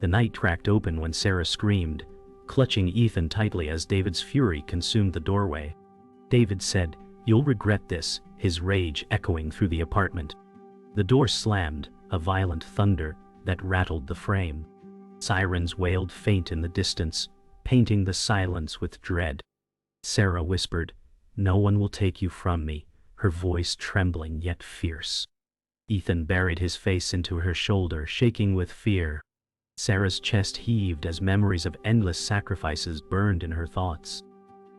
The night cracked open when Sarah screamed, clutching Ethan tightly as David's fury consumed the doorway. David said, "You'll regret this," his rage echoing through the apartment. The door slammed, a violent thunder that rattled the frame. Sirens wailed faint in the distance, painting the silence with dread. Sarah whispered, "No one will take you from me," her voice trembling yet fierce. Ethan buried his face into her shoulder, shaking with fear. Sarah's chest heaved as memories of endless sacrifices burned in her thoughts.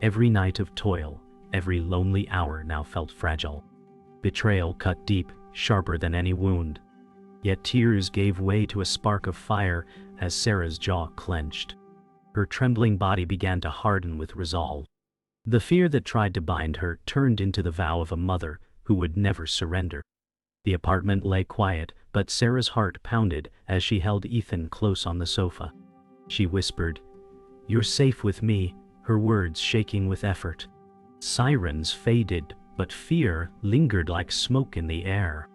Every night of toil, every lonely hour now felt fragile. Betrayal cut deep, sharper than any wound. Yet tears gave way to a spark of fire as Sarah's jaw clenched. Her trembling body began to harden with resolve. The fear that tried to bind her turned into the vow of a mother who would never surrender. The apartment lay quiet, but Sarah's heart pounded as she held Ethan close on the sofa. She whispered, "You're safe with me," her words shaking with effort. Sirens faded, but fear lingered like smoke in the air.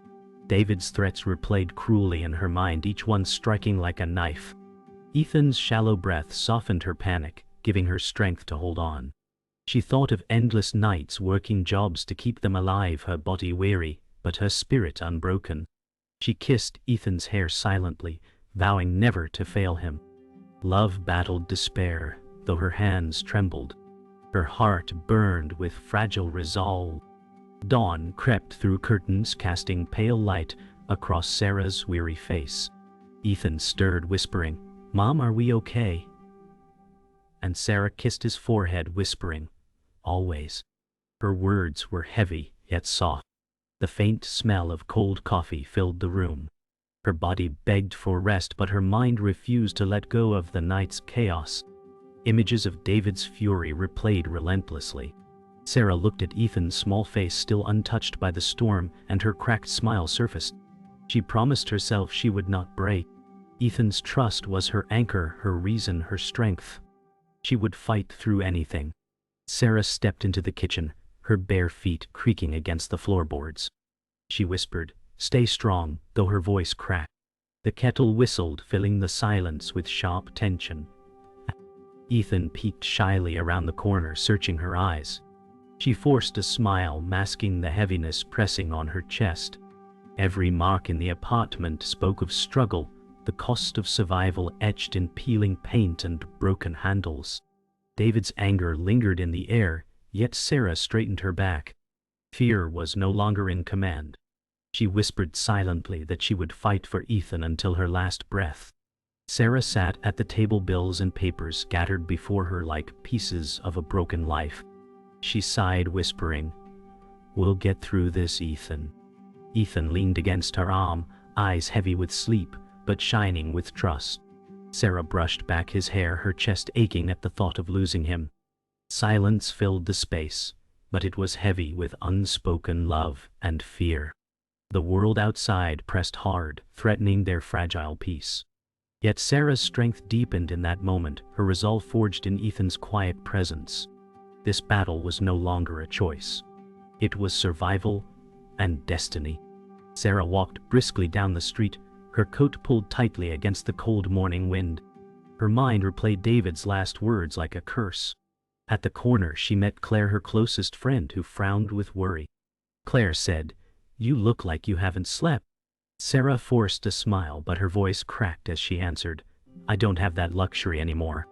David's threats replayed cruelly in her mind, each one striking like a knife. Ethan's shallow breath softened her panic, giving her strength to hold on. She thought of endless nights working jobs to keep them alive, her body weary, but her spirit unbroken. She kissed Ethan's hair silently, vowing never to fail him. Love battled despair, though her hands trembled. Her heart burned with fragile resolve. Dawn crept through curtains, casting pale light across Sarah's weary face. Ethan stirred, whispering, "Mom, are we okay?" And Sarah kissed his forehead, whispering, "Always." Her words were heavy yet soft. The faint smell of cold coffee filled the room. Her body begged for rest, but her mind refused to let go of the night's chaos. Images of David's fury replayed relentlessly. Sarah looked at Ethan's small face, still untouched by the storm, and her cracked smile surfaced. She promised herself she would not break. Ethan's trust was her anchor, her reason, her strength. She would fight through anything. Sarah stepped into the kitchen, her bare feet creaking against the floorboards. She whispered, "Stay strong," though her voice cracked. The kettle whistled, filling the silence with sharp tension. Ethan peeked shyly around the corner, searching her eyes. She forced a smile, masking the heaviness pressing on her chest. Every mark in the apartment spoke of struggle, the cost of survival etched in peeling paint and broken handles. David's anger lingered in the air, yet Sarah straightened her back. Fear was no longer in command. She whispered silently that she would fight for Ethan until her last breath. Sarah sat at the table, bills and papers scattered before her like pieces of a broken life. She sighed, whispering, "We'll get through this, Ethan." Ethan leaned against her arm, eyes heavy with sleep, but shining with trust. Sarah brushed back his hair, her chest aching at the thought of losing him. Silence filled the space, but it was heavy with unspoken love and fear. The world outside pressed hard, threatening their fragile peace. Yet Sarah's strength deepened in that moment, her resolve forged in Ethan's quiet presence. This battle was no longer a choice. It was survival and destiny. Sarah walked briskly down the street, her coat pulled tightly against the cold morning wind. Her mind replayed David's last words like a curse. At the corner she met Claire, her closest friend, who frowned with worry. Claire said, "You look like you haven't slept." Sarah forced a smile, but her voice cracked as she answered, "I don't have that luxury anymore."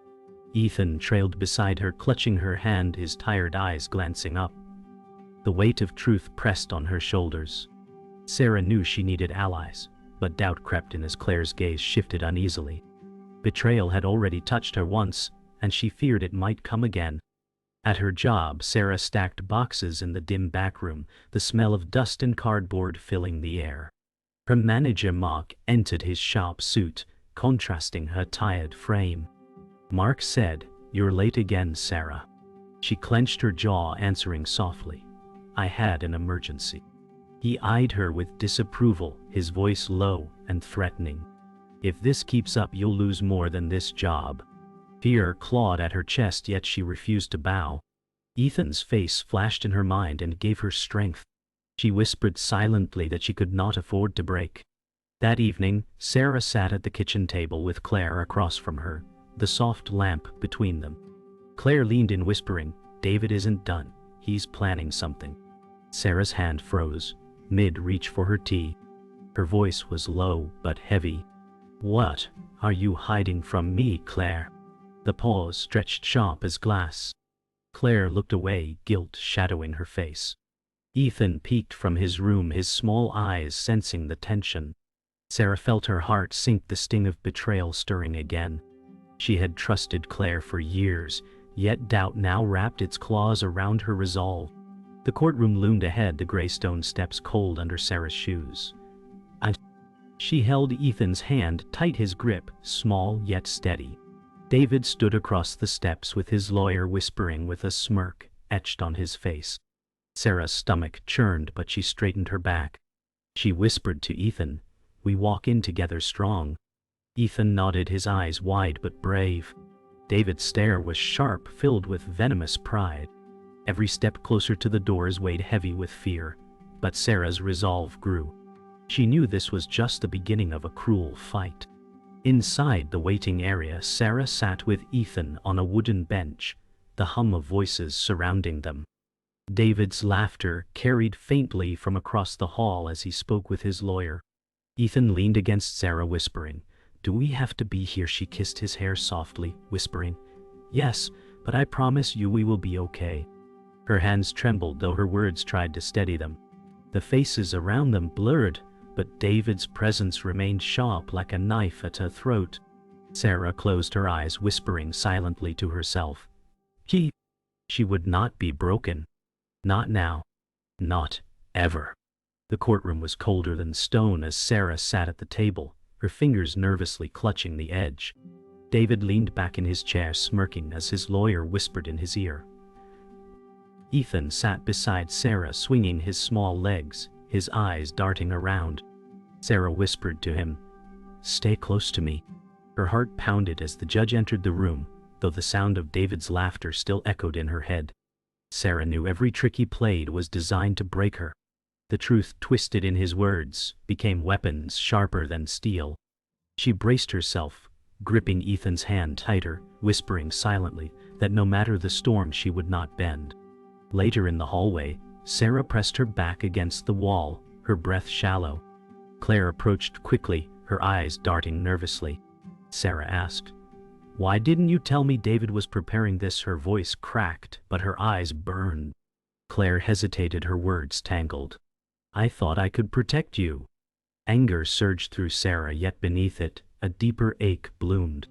Ethan trailed beside her, clutching her hand, his tired eyes glancing up. The weight of truth pressed on her shoulders. Sarah knew she needed allies, but doubt crept in as Claire's gaze shifted uneasily. Betrayal had already touched her once, and she feared it might come again. At her job, Sarah stacked boxes in the dim back room, the smell of dust and cardboard filling the air. Her manager, Mark, entered, his sharp suit contrasting her tired frame. Mark said, "You're late again, Sarah." She clenched her jaw, answering softly, "I had an emergency." He eyed her with disapproval, his voice low and threatening. "If this keeps up, you'll lose more than this job." Fear clawed at her chest, yet she refused to bow. Ethan's face flashed in her mind and gave her strength. She whispered silently that she could not afford to break. That evening, Sarah sat at the kitchen table with Claire across from her, the soft lamp between them. Claire leaned in whispering, "David isn't done. He's planning something." Sarah's hand froze, mid-reach for her tea. Her voice was low but heavy. "What are you hiding from me, Claire?" The pause stretched sharp as glass. Claire looked away, guilt shadowing her face. Ethan peeked from his room, his small eyes sensing the tension. Sarah felt her heart sink, the sting of betrayal stirring again. She had trusted Claire for years, yet doubt now wrapped its claws around her resolve. The courtroom loomed ahead, the gray stone steps cold under Sarah's shoes. She held Ethan's hand tight, his grip small yet steady. David stood across the steps with his lawyer whispering, with a smirk etched on his face. Sarah's stomach churned, but she straightened her back. She whispered to Ethan, "We walk in together strong." Ethan nodded, his eyes wide but brave. David's stare was sharp, filled with venomous pride. Every step closer to the doors weighed heavy with fear, but Sarah's resolve grew. She knew this was just the beginning of a cruel fight. Inside the waiting area, Sarah sat with Ethan on a wooden bench, the hum of voices surrounding them. David's laughter carried faintly from across the hall as he spoke with his lawyer. Ethan leaned against Sarah, whispering, "Do we have to be here?" She kissed his hair softly, whispering, "Yes, but I promise you we will be okay." Her hands trembled, though her words tried to steady them. The faces around them blurred, but David's presence remained sharp like a knife at her throat. Sarah closed her eyes, whispering silently to herself. She would not be broken. Not now. Not ever. The courtroom was colder than stone as Sarah sat at the table, her fingers nervously clutching the edge. David leaned back in his chair, smirking as his lawyer whispered in his ear. Ethan sat beside Sarah, swinging his small legs, his eyes darting around. Sarah whispered to him, "Stay close to me." Her heart pounded as the judge entered the room, though the sound of David's laughter still echoed in her head. Sarah knew every trick he played was designed to break her. The truth twisted in his words became weapons sharper than steel. She braced herself, gripping Ethan's hand tighter, whispering silently that no matter the storm she would not bend. Later in the hallway, Sarah pressed her back against the wall, her breath shallow. Claire approached quickly, her eyes darting nervously. Sarah asked, "Why didn't you tell me David was preparing this?" Her voice cracked, but her eyes burned. Claire hesitated, her words tangled. "I thought I could protect you." Anger surged through Sarah, yet beneath it, a deeper ache bloomed.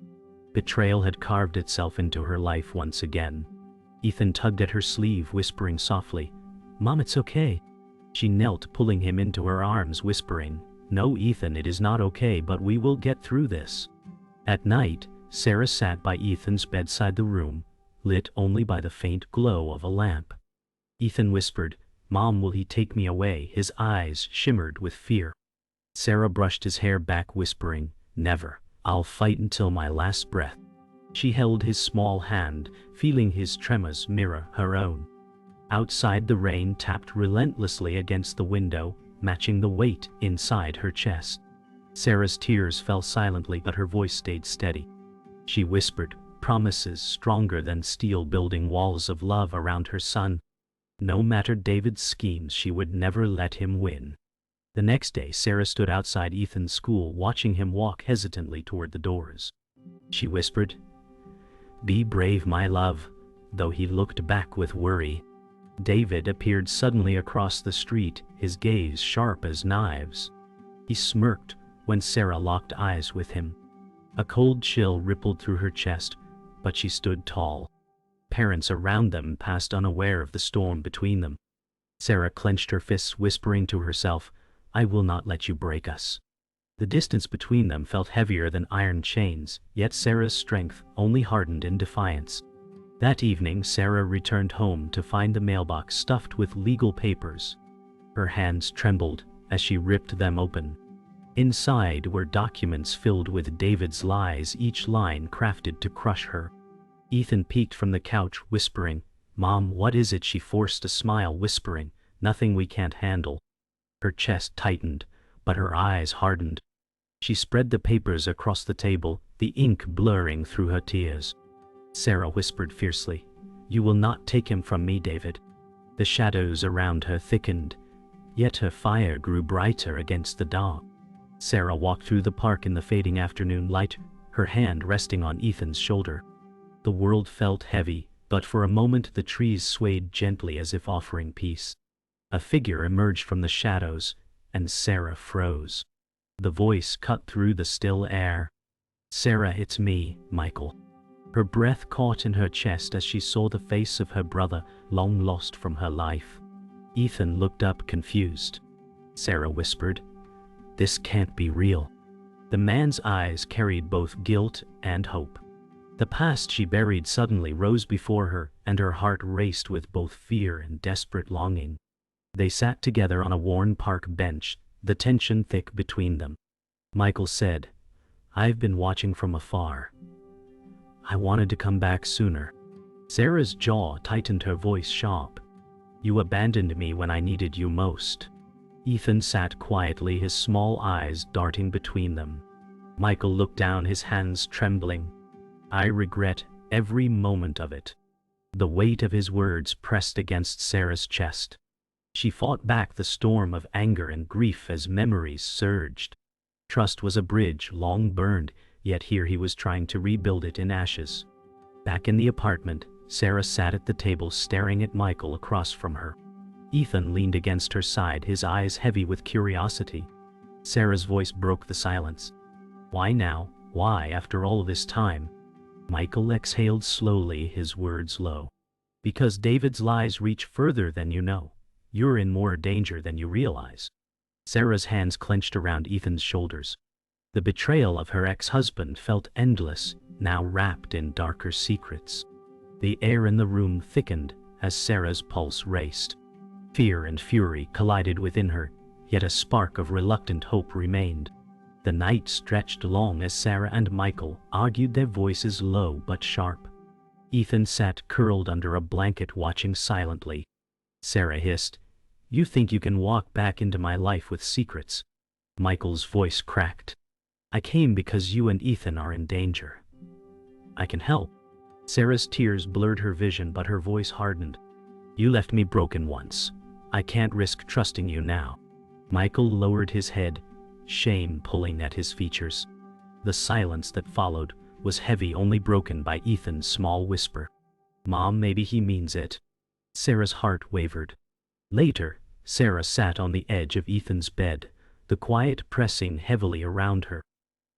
Betrayal had carved itself into her life once again. Ethan tugged at her sleeve, whispering softly, "Mom, it's okay." She knelt, pulling him into her arms, whispering, "No, Ethan, it is not okay, but we will get through this." At night, Sarah sat by Ethan's bedside, the room lit only by the faint glow of a lamp. Ethan whispered, "Mom, will he take me away?" His eyes shimmered with fear. Sarah brushed his hair back, whispering, "Never. I'll fight until my last breath." She held his small hand, feeling his tremors mirror her own. Outside, the rain tapped relentlessly against the window, matching the weight inside her chest. Sarah's tears fell silently, but her voice stayed steady. She whispered, promises stronger than steel, building walls of love around her son. No matter David's schemes, she would never let him win. The next day, Sarah stood outside Ethan's school, watching him walk hesitantly toward the doors. She whispered, "Be brave, my love," though he looked back with worry. David appeared suddenly across the street, his gaze sharp as knives. He smirked when Sarah locked eyes with him. A cold chill rippled through her chest, but she stood tall. Parents around them passed unaware of the storm between them. Sarah clenched her fists, whispering to herself, "I will not let you break us." The distance between them felt heavier than iron chains, yet Sarah's strength only hardened in defiance. That evening, Sarah returned home to find the mailbox stuffed with legal papers. Her hands trembled as she ripped them open. Inside were documents filled with David's lies, each line crafted to crush her. Ethan peeked from the couch, whispering, "Mom, what is it?" She forced a smile, whispering, "Nothing we can't handle." Her chest tightened, but her eyes hardened. She spread the papers across the table, the ink blurring through her tears. Sarah whispered fiercely, "You will not take him from me, David." The shadows around her thickened, yet her fire grew brighter against the dark. Sarah walked through the park in the fading afternoon light, her hand resting on Ethan's shoulder. The world felt heavy, but for a moment the trees swayed gently as if offering peace. A figure emerged from the shadows, and Sarah froze. The voice cut through the still air. "Sarah, it's me, Michael." Her breath caught in her chest as she saw the face of her brother, long lost from her life. Ethan looked up confused. Sarah whispered, "This can't be real." The man's eyes carried both guilt and hope. The past she buried suddenly rose before her, and her heart raced with both fear and desperate longing. They sat together on a worn park bench, the tension thick between them. Michael said, "I've been watching from afar. I wanted to come back sooner." Sarah's jaw tightened, her voice sharp. "You abandoned me when I needed you most." Ethan sat quietly, his small eyes darting between them. Michael looked down, his hands trembling. "I regret every moment of it." The weight of his words pressed against Sarah's chest. She fought back the storm of anger and grief as memories surged. Trust was a bridge long burned, yet here he was trying to rebuild it in ashes. Back in the apartment, Sarah sat at the table staring at Michael across from her. Ethan leaned against her side, his eyes heavy with curiosity. Sarah's voice broke the silence. "Why now? Why after all this time?" Michael exhaled slowly, his words low. "Because David's lies reach further than you know. You're in more danger than you realize." Sarah's hands clenched around Ethan's shoulders. The betrayal of her ex-husband felt endless, now wrapped in darker secrets. The air in the room thickened as Sarah's pulse raced. Fear and fury collided within her, yet a spark of reluctant hope remained. The night stretched long as Sarah and Michael argued, their voices low but sharp. Ethan sat curled under a blanket watching silently. Sarah hissed, "You think you can walk back into my life with secrets?" Michael's voice cracked. "I came because you and Ethan are in danger. I can help." Sarah's tears blurred her vision, but her voice hardened. "You left me broken once. I can't risk trusting you now." Michael lowered his head, shame pulling at his features. The silence that followed was heavy, only broken by Ethan's small whisper. "Mom, maybe he means it." Sarah's heart wavered. Later, Sarah sat on the edge of Ethan's bed, the quiet pressing heavily around her.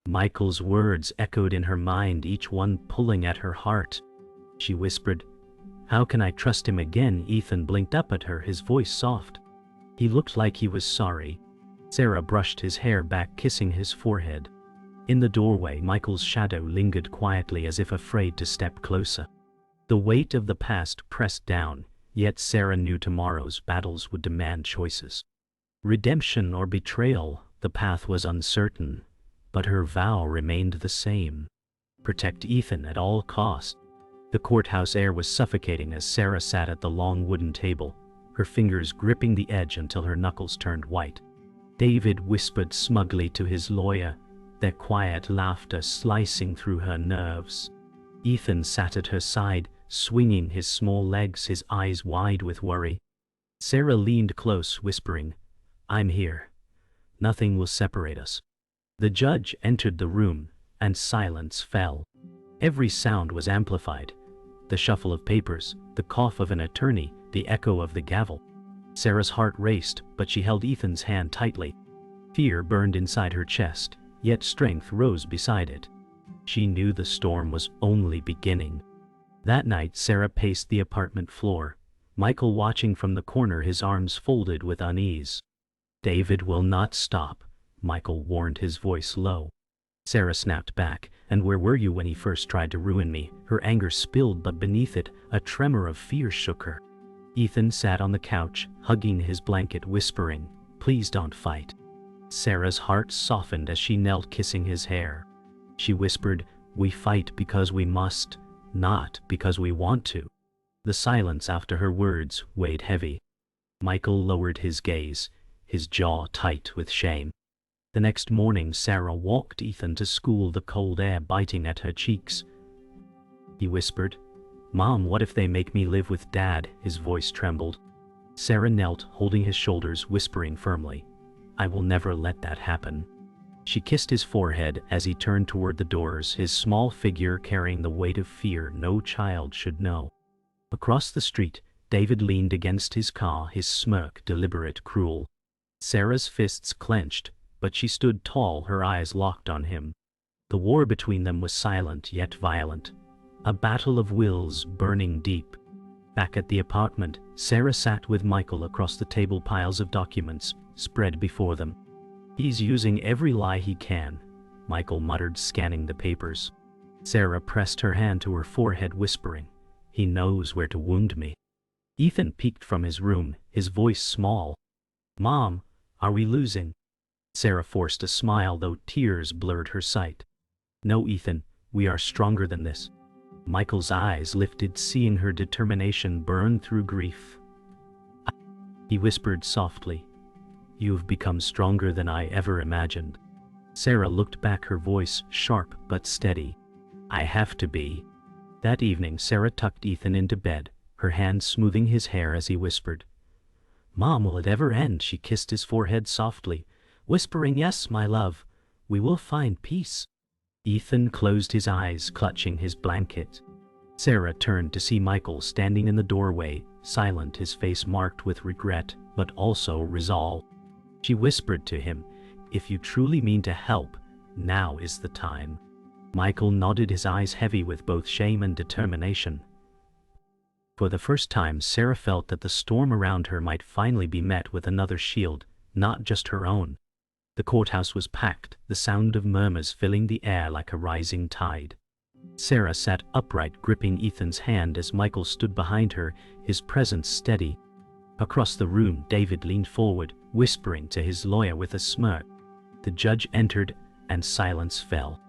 Michael's words echoed in her mind, each one pulling at her heart. She whispered, "How can I trust him again?" Ethan blinked up at her, his voice soft. He looked like he was sorry. Sarah brushed his hair back, kissing his forehead. In the doorway, Michael's shadow lingered quietly, as if afraid to step closer. The weight of the past pressed down, yet Sarah knew tomorrow's battles would demand choices. Redemption or betrayal, the path was uncertain, but her vow remained the same. Protect Ethan at all costs. The courthouse air was suffocating as Sarah sat at the long wooden table, her fingers gripping the edge until her knuckles turned white. David whispered smugly to his lawyer, their quiet laughter slicing through her nerves. Ethan sat at her side, swinging his small legs, his eyes wide with worry. Sarah leaned close, whispering, "I'm here. Nothing will separate us." The judge entered the room, and silence fell. Every sound was amplified. The shuffle of papers, the cough of an attorney, the echo of the gavel. Sarah's heart raced, but she held Ethan's hand tightly. Fear burned inside her chest, yet strength rose beside it. She knew the storm was only beginning. That night, Sarah paced the apartment floor, Michael watching from the corner, his arms folded with unease. "David will not stop," Michael warned, his voice low. Sarah snapped back, "And where were you when he first tried to ruin me?" Her anger spilled, but beneath it, a tremor of fear shook her. Ethan sat on the couch, hugging his blanket, whispering, "Please don't fight." Sarah's heart softened as she knelt, kissing his hair. She whispered, "We fight because we must, not because we want to." The silence after her words weighed heavy. Michael lowered his gaze, his jaw tight with shame. The next morning Sarah walked Ethan to school, the cold air biting at her cheeks. He whispered, "Mom, what if they make me live with Dad?" His voice trembled. Sarah knelt, holding his shoulders, whispering firmly, "I will never let that happen." She kissed his forehead as he turned toward the doors, his small figure carrying the weight of fear no child should know. Across the street, David leaned against his car, his smirk deliberate, cruel. Sarah's fists clenched, but she stood tall, her eyes locked on him. The war between them was silent yet violent, a battle of wills burning deep. Back at the apartment, Sarah sat with Michael across the table, piles of documents spread before them. "He's using every lie he can," Michael muttered, scanning the papers. Sarah pressed her hand to her forehead, whispering, "He knows where to wound me." Ethan peeked from his room, his voice small. "Mom, are we losing?" Sarah forced a smile, though tears blurred her sight. "No, Ethan, we are stronger than this." Michael's eyes lifted, seeing her determination burn through grief. He whispered softly, "You've become stronger than I ever imagined." Sarah looked back, her voice sharp but steady. "I have to be." That evening Sarah tucked Ethan into bed, her hand smoothing his hair as he whispered, "Mom, will it ever end?" She kissed his forehead softly, whispering, "Yes, my love, we will find peace." Ethan closed his eyes, clutching his blanket. Sarah turned to see Michael standing in the doorway, silent, his face marked with regret, but also resolve. She whispered to him, "If you truly mean to help, now is the time." Michael nodded, his eyes heavy with both shame and determination. For the first time, Sarah felt that the storm around her might finally be met with another shield, not just her own. The courthouse was packed, the sound of murmurs filling the air like a rising tide. Sarah sat upright, gripping Ethan's hand as Michael stood behind her, his presence steady. Across the room, David leaned forward, whispering to his lawyer with a smirk. The judge entered, and silence fell.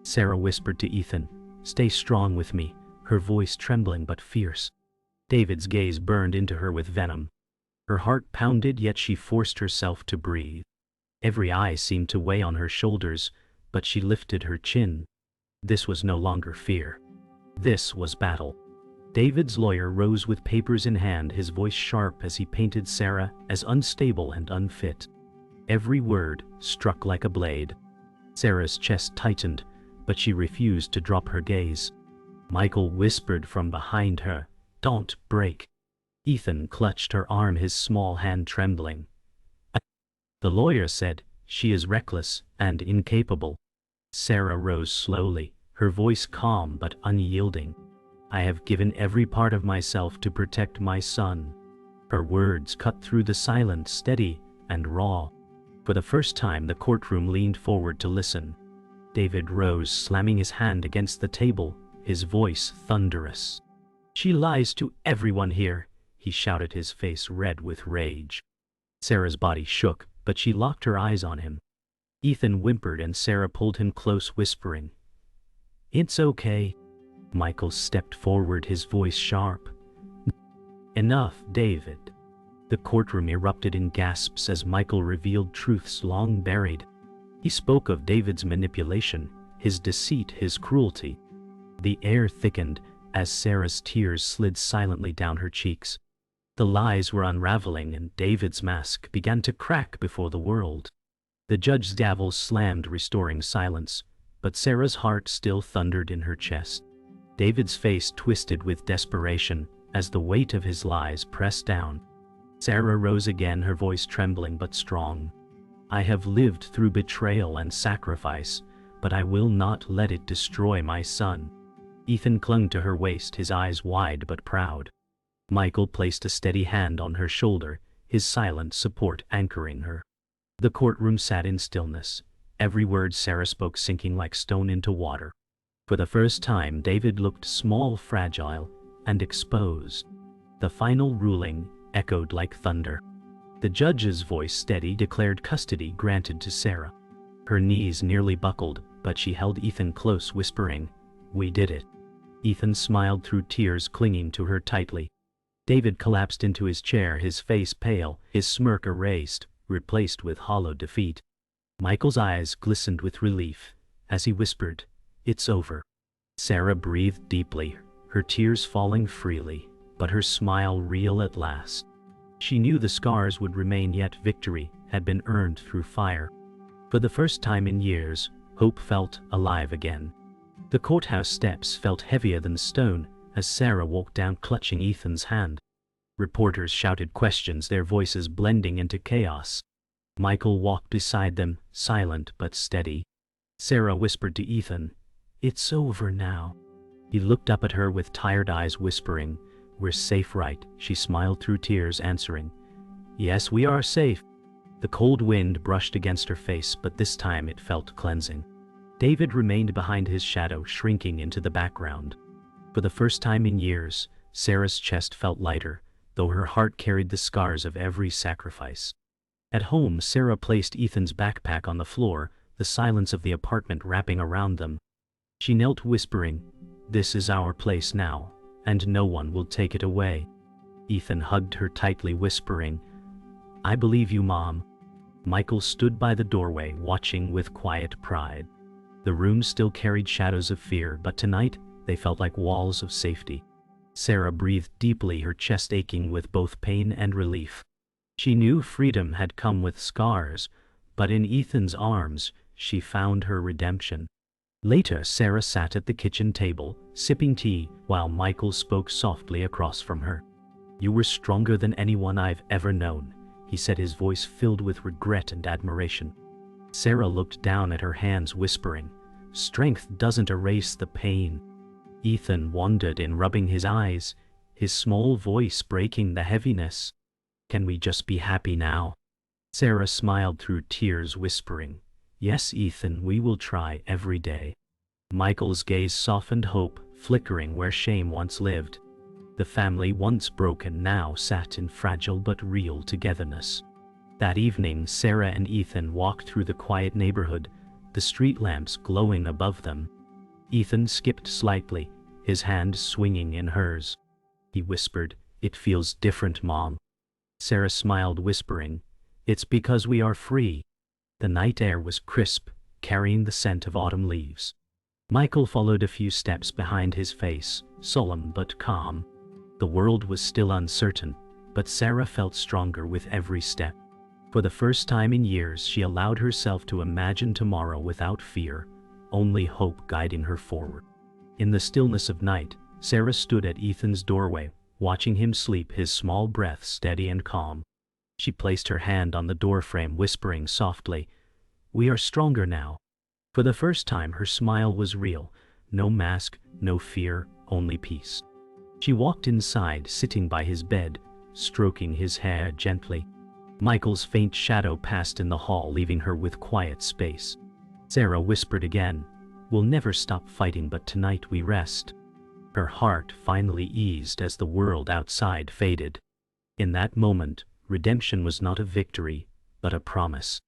Sarah whispered to Ethan, "Stay strong with me," her voice trembling but fierce. David's gaze burned into her with venom. Her heart pounded, yet she forced herself to breathe. Every eye seemed to weigh on her shoulders, but she lifted her chin. This was no longer fear. This was battle. David's lawyer rose with papers in hand, his voice sharp as he painted Sarah as unstable and unfit. Every word struck like a blade. Sarah's chest tightened, but she refused to drop her gaze. Michael whispered from behind her, "Don't break." Ethan clutched her arm, his small hand trembling. The lawyer said, "She is reckless and incapable." Sarah rose slowly, her voice calm but unyielding. "I have given every part of myself to protect my son." Her words cut through the silence, steady and raw. For the first time, the courtroom leaned forward to listen. David rose, slamming his hand against the table, his voice thunderous. "She lies to everyone here," he shouted, his face red with rage. Sarah's body shook, but she locked her eyes on him. Ethan whimpered and Sarah pulled him close, whispering, "It's okay." Michael stepped forward, his voice sharp. "Enough, David." The courtroom erupted in gasps as Michael revealed truths long buried. He spoke of David's manipulation, his deceit, his cruelty. The air thickened as Sarah's tears slid silently down her cheeks. The lies were unraveling, and David's mask began to crack before the world. The judge's gavel slammed, restoring silence, but Sarah's heart still thundered in her chest. David's face twisted with desperation as the weight of his lies pressed down. Sarah rose again, her voice trembling but strong. "I have lived through betrayal and sacrifice, but I will not let it destroy my son." Ethan clung to her waist, his eyes wide but proud. Michael placed a steady hand on her shoulder, his silent support anchoring her. The courtroom sat in stillness, every word Sarah spoke sinking like stone into water. For the first time, David looked small, fragile, and exposed. The final ruling echoed like thunder. The judge's voice, steady, declared custody granted to Sarah. Her knees nearly buckled, but she held Ethan close, whispering, "We did it." Ethan smiled through tears, clinging to her tightly. David collapsed into his chair, his face pale, his smirk erased, replaced with hollow defeat. Michael's eyes glistened with relief as he whispered, "It's over." Sarah breathed deeply, her tears falling freely, but her smile real at last. She knew the scars would remain, yet victory had been earned through fire. For the first time in years, hope felt alive again. The courthouse steps felt heavier than stone as Sarah walked down, clutching Ethan's hand. Reporters shouted questions, their voices blending into chaos. Michael walked beside them, silent but steady. Sarah whispered to Ethan, "It's over now." He looked up at her with tired eyes, whispering, "We're safe, right?" She smiled through tears, answering, "Yes, we are safe." The cold wind brushed against her face, but this time it felt cleansing. David remained behind his shadow, shrinking into the background. For the first time in years, Sarah's chest felt lighter, though her heart carried the scars of every sacrifice. At home, Sarah placed Ethan's backpack on the floor, the silence of the apartment wrapping around them. She knelt, whispering, "This is our place now, and no one will take it away." Ethan hugged her tightly, whispering, "I believe you, Mom." Michael stood by the doorway, watching with quiet pride. The room still carried shadows of fear, but tonight they felt like walls of safety. Sarah breathed deeply, her chest aching with both pain and relief. She knew freedom had come with scars, but in Ethan's arms, she found her redemption. Later, Sarah sat at the kitchen table, sipping tea, while Michael spoke softly across from her. "You were stronger than anyone I've ever known," he said, his voice filled with regret and admiration. Sarah looked down at her hands, whispering, "Strength doesn't erase the pain." Ethan wondered in, rubbing his eyes, his small voice breaking the heaviness. "Can we just be happy now?" Sarah smiled through tears, whispering, "Yes, Ethan, we will try every day." Michael's gaze softened, hope flickering where shame once lived. The family, once broken, now sat in fragile but real togetherness. That evening, Sarah and Ethan walked through the quiet neighborhood, the street lamps glowing above them. Ethan skipped slightly, his hand swinging in hers. He whispered, "It feels different, Mom." Sarah smiled, whispering, "It's because we are free." The night air was crisp, carrying the scent of autumn leaves. Michael followed a few steps behind, his face solemn but calm. The world was still uncertain, but Sarah felt stronger with every step. For the first time in years, she allowed herself to imagine tomorrow without fear, only hope guiding her forward. In the stillness of night, Sarah stood at Ethan's doorway, watching him sleep, his small breath steady and calm. She placed her hand on the doorframe, whispering softly, "We are stronger now." For the first time, her smile was real, no mask, no fear, only peace. She walked inside, sitting by his bed, stroking his hair gently. Michael's faint shadow passed in the hall, leaving her with quiet space. Sarah whispered again, "We'll never stop fighting, but tonight we rest." Her heart finally eased as the world outside faded. In that moment, redemption was not a victory, but a promise.